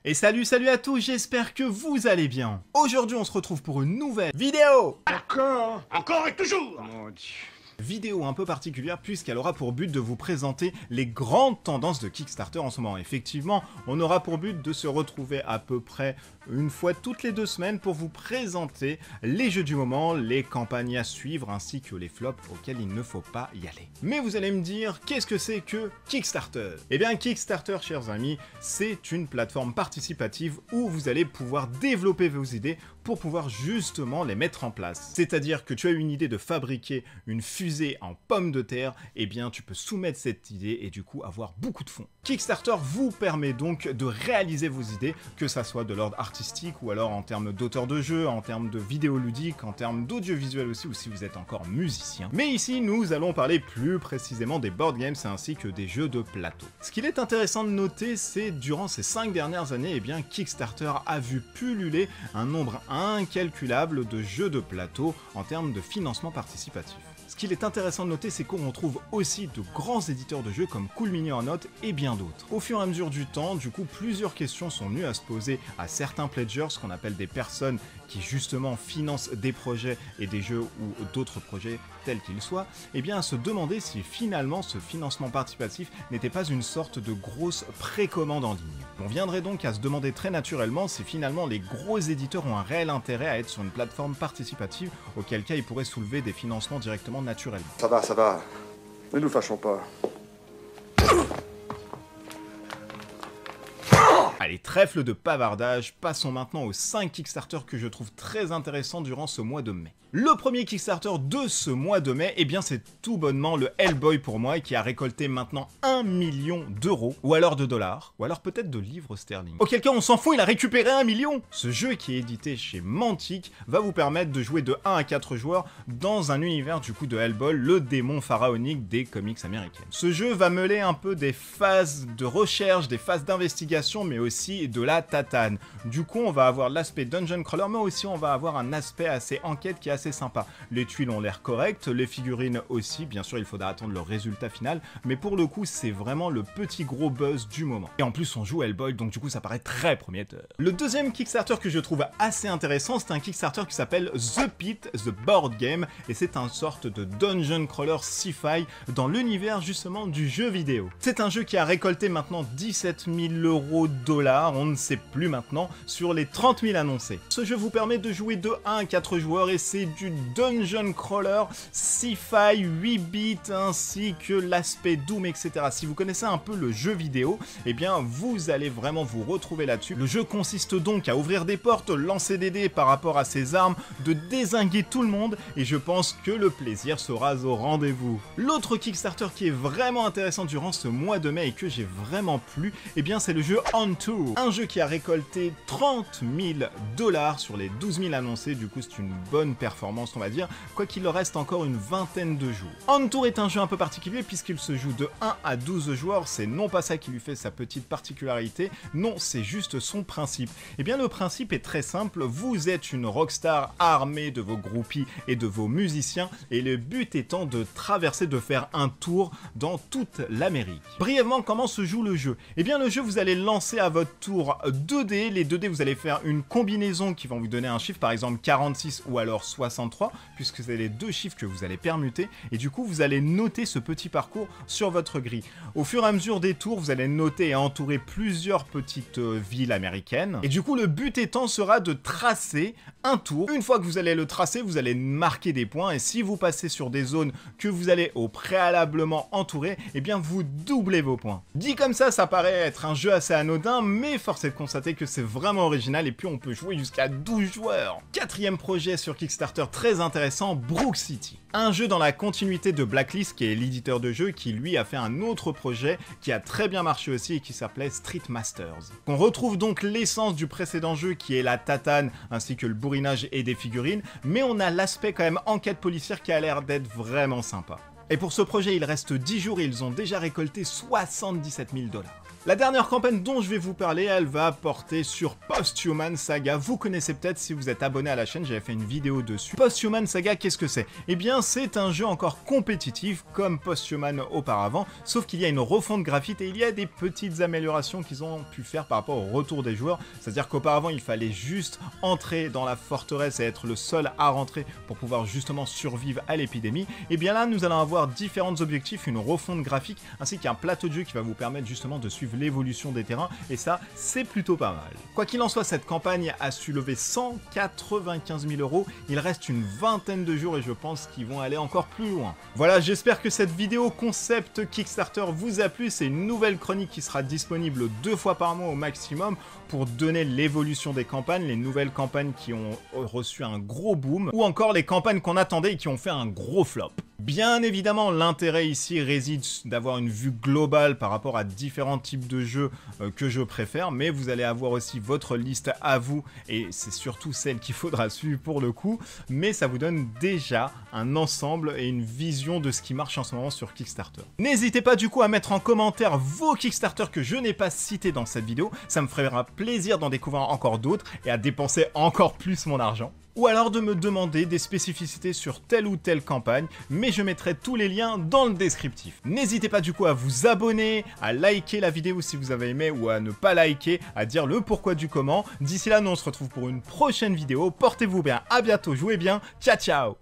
Et salut à tous, j'espère que vous allez bien. Aujourd'hui on se retrouve pour une nouvelle vidéo. Encore et toujours. Mon Dieu. Vidéo un peu particulière puisqu'elle aura pour but de vous présenter les grandes tendances de Kickstarter en ce moment. Effectivement, on aura pour but de se retrouver à peu près une fois toutes les 2 semaines pour vous présenter les jeux du moment, les campagnes à suivre ainsi que les flops auxquels il ne faut pas y aller. Mais vous allez me dire, qu'est-ce que c'est que Kickstarter? Eh bien Kickstarter, chers amis, c'est une plateforme participative où vous allez pouvoir développer vos idées pour pouvoir justement les mettre en place. C'est-à-dire que tu as une idée de fabriquer une fusée en pommes de terre, eh bien tu peux soumettre cette idée et du coup avoir beaucoup de fonds. Kickstarter vous permet donc de réaliser vos idées, que ça soit de l'ordre artistique ou alors en termes d'auteur de jeu, en termes de vidéo ludique, en termes d'audiovisuel aussi, ou si vous êtes encore musicien. Mais ici, nous allons parler plus précisément des board games ainsi que des jeux de plateau. Ce qu'il est intéressant de noter, c'est durant ces 5 dernières années, eh bien Kickstarter a vu pulluler un nombre incalculable de jeux de plateau en termes de financement participatif. Ce qu'il est intéressant de noter, c'est qu'on retrouve aussi de grands éditeurs de jeux comme Cool Mini or Not et bien d'autres. Au fur et à mesure du temps, du coup, plusieurs questions sont venues à se poser à certains pledgers, ce qu'on appelle des personnes qui justement financent des projets et des jeux ou d'autres projets tels qu'ils soient, et bien à se demander si finalement ce financement participatif n'était pas une sorte de grosse précommande en ligne. On viendrait donc à se demander très naturellement si finalement les gros éditeurs ont un réel intérêt à être sur une plateforme participative, auquel cas ils pourraient soulever des financements directement naturellement. Ça va. Ne nous fâchons pas. Allez, trêve de bavardage, passons maintenant aux 5 Kickstarter que je trouve très intéressants durant ce mois de mai. Le premier Kickstarter de ce mois de mai, eh bien c'est tout bonnement le Hellboy pour moi qui a récolté maintenant 1 million d'euros, ou alors de dollars, ou alors peut-être de livres sterling. Auquel cas on s'en fout, il a récupéré 1 million. Ce jeu qui est édité chez Mantic va vous permettre de jouer de 1 à 4 joueurs dans un univers du coup de Hellboy, le démon pharaonique des comics américains. Ce jeu va mêler un peu des phases de recherche, des phases d'investigation, mais aussi de la tatane. Du coup on va avoir l'aspect dungeon crawler, mais aussi on va avoir un aspect assez enquête qui est assez sympa. Les tuiles ont l'air correctes, les figurines aussi, bien sûr il faudra attendre le résultat final, mais pour le coup c'est vraiment le petit gros buzz du moment. Et en plus on joue Hellboy, donc du coup ça paraît très prometteur. Le deuxième Kickstarter que je trouve assez intéressant, c'est un Kickstarter qui s'appelle The Pit, The Board Game, et c'est une sorte de dungeon crawler sci-fi dans l'univers justement du jeu vidéo. C'est un jeu qui a récolté maintenant 17 000 euros dollars, on ne sait plus maintenant, sur les 30 000 annoncés. Ce jeu vous permet de jouer de 1 à 4 joueurs et c'est du dungeon crawler, sci-fi, 8 bits, ainsi que l'aspect Doom, etc. Si vous connaissez un peu le jeu vidéo, eh bien vous allez vraiment vous retrouver là-dessus. Le jeu consiste donc à ouvrir des portes, lancer des dés par rapport à ses armes, de dézinguer tout le monde, et je pense que le plaisir sera au rendez-vous. L'autre Kickstarter qui est vraiment intéressant durant ce mois de mai et que j'ai vraiment plu, eh bien c'est le jeu On Tour. Un jeu qui a récolté 30 000 dollars sur les 12 000 annoncés, du coup c'est une bonne performance on va dire, quoi qu'il leur reste encore une vingtaine de jours. On Tour est un jeu un peu particulier puisqu'il se joue de 1 à 12 joueurs, c'est non pas ça qui lui fait sa petite particularité, non c'est juste son principe. Et bien le principe est très simple, vous êtes une rockstar armée de vos groupies et de vos musiciens et le but étant de traverser, de faire un tour dans toute l'Amérique. Brièvement, comment se joue le jeu? Et bien le jeu, vous allez lancer à votre tour 2 dés, les 2 dés vous allez faire une combinaison qui va vous donner un chiffre, par exemple 46 ou alors 63, puisque c'est les 2 chiffres que vous allez permuter, et du coup vous allez noter ce petit parcours sur votre grille. Au fur et à mesure des tours, vous allez noter et entourer plusieurs petites villes américaines, et du coup le but étant sera de tracer un tour. Une fois que vous allez le tracer, vous allez marquer des points, et si vous passez sur des zones que vous allez au préalablement entourer, eh bien vous doublez vos points. Dit comme ça paraît être un jeu assez anodin, mais force est de constater que c'est vraiment original, et puis on peut jouer jusqu'à 12 joueurs. Quatrième projet sur Kickstarter très intéressant, Brook City. Un jeu dans la continuité de Blacklist, qui est l'éditeur de jeu, qui lui a fait un autre projet qui a très bien marché aussi et qui s'appelait Street Masters. On retrouve donc l'essence du précédent jeu qui est la tatane ainsi que le bourrinage et des figurines, mais on a l'aspect quand même enquête policière qui a l'air d'être vraiment sympa. Et pour ce projet, il reste 10 jours et ils ont déjà récolté 77 000 $. La dernière campagne dont je vais vous parler, elle va porter sur Posthuman Saga. Vous connaissez peut-être si vous êtes abonné à la chaîne, j'avais fait une vidéo dessus. Posthuman Saga, qu'est-ce que c'est? Eh bien, c'est un jeu encore compétitif comme Posthuman auparavant, sauf qu'il y a une refonte graphique et il y a des petites améliorations qu'ils ont pu faire par rapport au retour des joueurs. C'est-à-dire qu'auparavant, il fallait juste entrer dans la forteresse et être le seul à rentrer pour pouvoir justement survivre à l'épidémie. Et bien là, nous allons avoir différents objectifs, une refonte graphique, ainsi qu'un plateau de jeu qui va vous permettre justement de suivre l'évolution des terrains, et ça, c'est plutôt pas mal. Quoi qu'il en soit, cette campagne a su lever 195 000 €, il reste une vingtaine de jours et je pense qu'ils vont aller encore plus loin. Voilà, j'espère que cette vidéo concept Kickstarter vous a plu, c'est une nouvelle chronique qui sera disponible 2 fois par mois au maximum pour donner l'évolution des campagnes, les nouvelles campagnes qui ont reçu un gros boom, ou encore les campagnes qu'on attendait et qui ont fait un gros flop. Bien évidemment, l'intérêt ici réside d'avoir une vue globale par rapport à différents types de jeux que je préfère, mais vous allez avoir aussi votre liste à vous, et c'est surtout celle qu'il faudra suivre pour le coup, mais ça vous donne déjà un ensemble et une vision de ce qui marche en ce moment sur Kickstarter. N'hésitez pas du coup à mettre en commentaire vos Kickstarter que je n'ai pas cités dans cette vidéo, ça me fera plaisir d'en découvrir encore d'autres et à dépenser encore plus mon argent. Ou alors de me demander des spécificités sur telle ou telle campagne, mais je mettrai tous les liens dans le descriptif. N'hésitez pas du coup à vous abonner, à liker la vidéo si vous avez aimé ou à ne pas liker, à dire le pourquoi du comment. D'ici là, nous on se retrouve pour une prochaine vidéo. Portez-vous bien, à bientôt, jouez bien, ciao ciao.